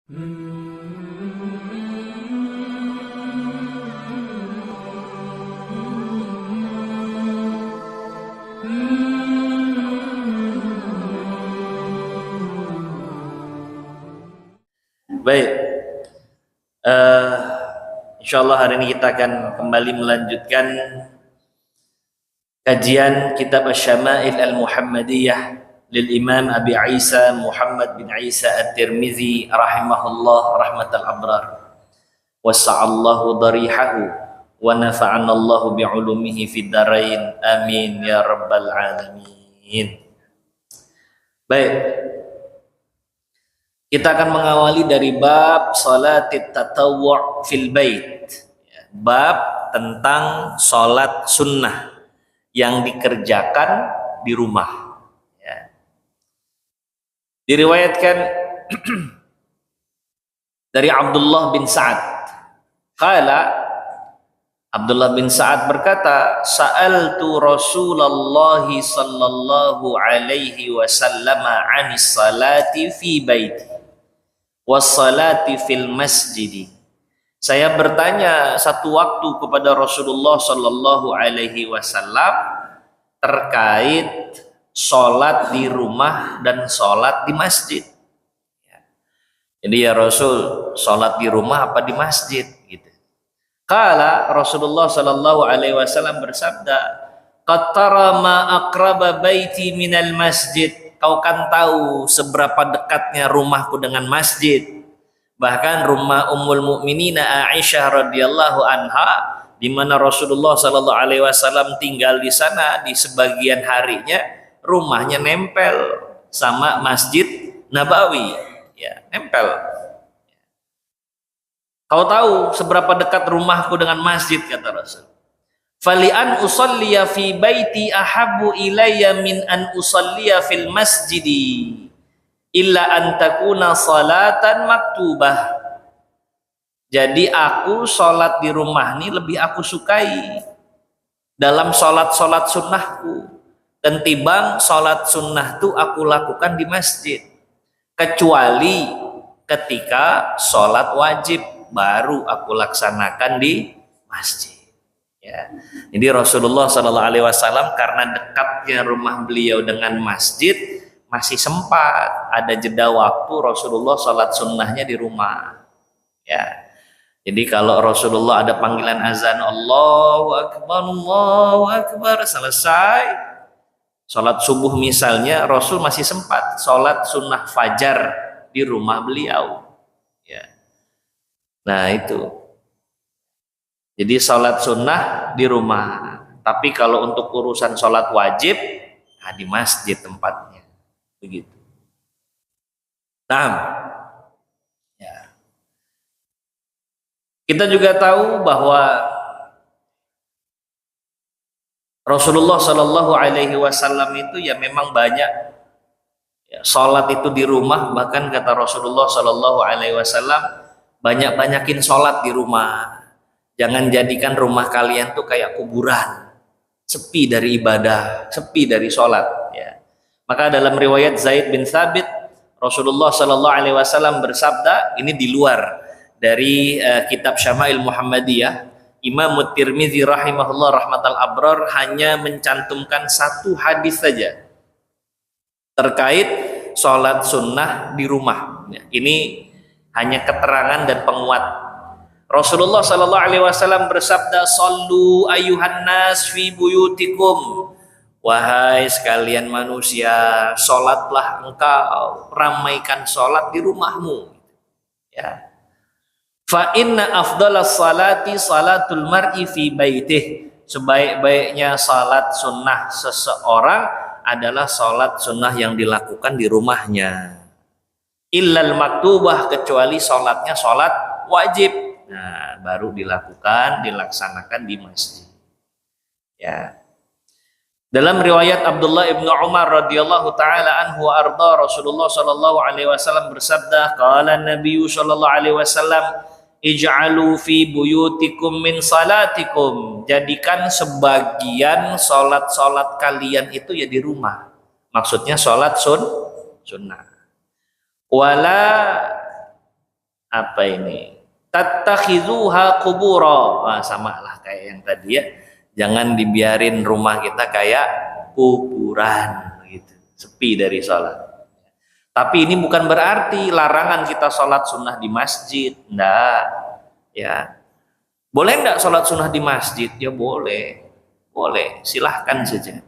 Baik, insyaallah hari ini kita akan kembali melanjutkan kajian kitab Asy-Syama'il Al-Muhammadiyah lil Imam Abi Isa Muhammad bin Isa At-Tirmizi rahimahullah rahmatal abrar. Wasa'allahu darihahu wa nafa'anallahu bi'ulumihi fid darain. Amin ya rabbal alamin. Baik, kita akan mengawali dari bab salatit tatawwu' fil bait. Bab tentang salat sunnah yang dikerjakan di rumah. Diriwayatkan dari Abdullah bin Sa'ad. Qala, Abdullah bin Sa'ad berkata, sa'altu Rasulullah sallallahu alaihi wasallam 'anis salati fi baiti wassalati fil masjid. Saya bertanya satu waktu kepada Rasulullah sallallahu alaihi wasallam terkait salat di rumah dan salat di masjid. Jadi ya Rasul, salat di rumah apa di masjid gitu. Qala, Rasulullah sallallahu alaihi wasallam bersabda, qad tara ma aqraba baiti minal masjid. Kau kan tahu seberapa dekatnya rumahku dengan masjid. Bahkan rumah Ummul Mukminin Aisyah radhiyallahu anha, di mana Rasulullah sallallahu alaihi wasallam tinggal di sana, di sebagian harinya rumahnya nempel sama Masjid Nabawi, ya, nempel. Kau tahu seberapa dekat rumahku dengan masjid, kata Rasul. Fali an usalliya fi baiti ahabbu ilayya min an usalliya fil masjidi illa an takuna salatan maktubah. Jadi aku salat di rumah ini lebih aku sukai dalam salat-salat sunnahku, dan timbang salat sunnah itu aku lakukan di masjid, kecuali ketika salat wajib baru aku laksanakan di masjid. Ya. Jadi Rasulullah Sallallahu Alaihi Wasallam karena dekatnya rumah beliau dengan masjid, masih sempat ada jeda waktu Rasulullah salat sunnahnya di rumah. Ya. Jadi kalau Rasulullah ada panggilan azan Allahu Akbar, selesai salat subuh misalnya, Rasul masih sempat salat sunnah fajar di rumah beliau. Ya. Nah itu. Jadi salat sunnah di rumah, tapi kalau untuk urusan salat wajib, nah di masjid tempatnya, begitu. Nah, ya. Kita juga tahu bahwa Rasulullah Shallallahu Alaihi Wasallam itu ya memang banyak ya, salat itu di rumah. Bahkan kata Rasulullah Shallallahu Alaihi Wasallam, banyak-banyakin salat di rumah. Jangan jadikan rumah kalian tuh kayak kuburan, sepi dari ibadah, sepi dari sholat. Ya. Maka dalam riwayat Zaid bin Thabit, Rasulullah Sallallahu Alaihi Wasallam bersabda, ini di luar dari kitab Syama'il Muhammadiyah, Imam At-Tirmizi rahimahullah rahmatal abrar hanya mencantumkan satu hadis saja terkait sholat sunnah di rumah. Ya. Ini hanya keterangan dan penguat. Rasulullah Sallallahu Alaihi Wasallam bersabda, "Sallu ayuhan nas fi buyutikum." Wahai sekalian manusia, sholatlah engkau, ramaikan sholat di rumahmu. Ya. Fa inna afdalas salati salatul mar'i fi baitih. Sebaik-baiknya salat sunnah seseorang adalah salat sunnah yang dilakukan di rumahnya. Illal maktubah, kecuali salatnya salat wajib. Nah, baru dilaksanakan di masjid. Ya. Dalam riwayat Abdullah ibnu Umar radhiyallahu taala anhu arda, Rasulullah sallallahu alaihi wasallam bersabda, qala Nabi sallallahu alaihi wasallam, ij'alu fi buyutikum min salatikum. Jadikan sebagian salat-salat kalian itu ya di rumah. Maksudnya salat sunnah. Wala Apa ini? Tattakhizuha qubura. Nah, sama lah kayak yang tadi ya. Jangan dibiarin rumah kita kayak kuburan gitu, sepi dari sholat. Tapi ini bukan berarti larangan kita sholat sunnah di masjid, enggak. Ya, boleh enggak sholat sunnah di masjid? Ya boleh, boleh, silahkan saja.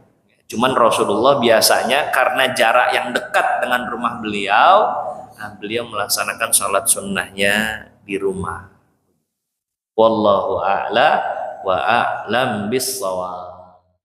Cuman Rasulullah biasanya karena jarak yang dekat dengan rumah beliau, nah beliau melaksanakan sholat sunnahnya di rumah. Wallahu a'la wa a'lam bis-shawab.